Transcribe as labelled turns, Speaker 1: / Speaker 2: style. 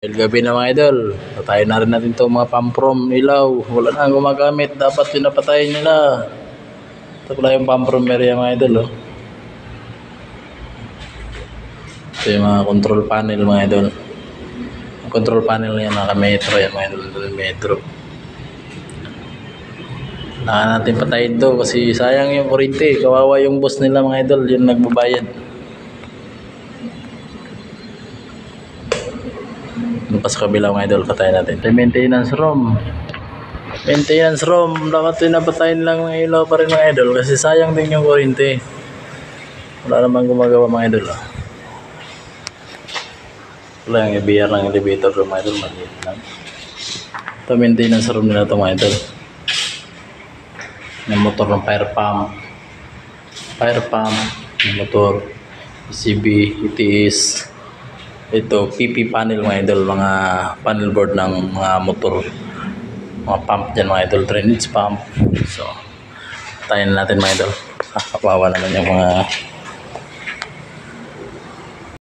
Speaker 1: Gabi na mga idol, patayin na rin natin itong mga pamprom ilaw. Wala na ang gumagamit, dapat pinapatayin nila. Ito pala yung pamprom area mga idol. Oh. Ito yung mga control panel mga idol. Yung control panel yan, naka-metro yan mga idol. Metro. Kailangan natin patayin ito kasi sayang yung kurente. Kawawa yung boss nila mga idol, yung nagbabayad. Pa sa kabila mga idol, patayin natin. Maintenance room. Maintenance room. Dapat pinapatayin lang ng ilaw pa rin mga idol kasi sayang din yung kurente. Wala namang gumagawa mga idol. Oh. Wala yung IBR ng elevator room mga idol. Maliit lang. Ito maintenance room nila ito mga idol. Yung motor ng fire pump. Fire pump. Yung motor. PCB. ETS. Ito, PP panel mga idol, mga panel board ng mga motor, mga pump dyan mga idol, drainage pump. So, tayin natin mga idol. Kawawa naman yung mga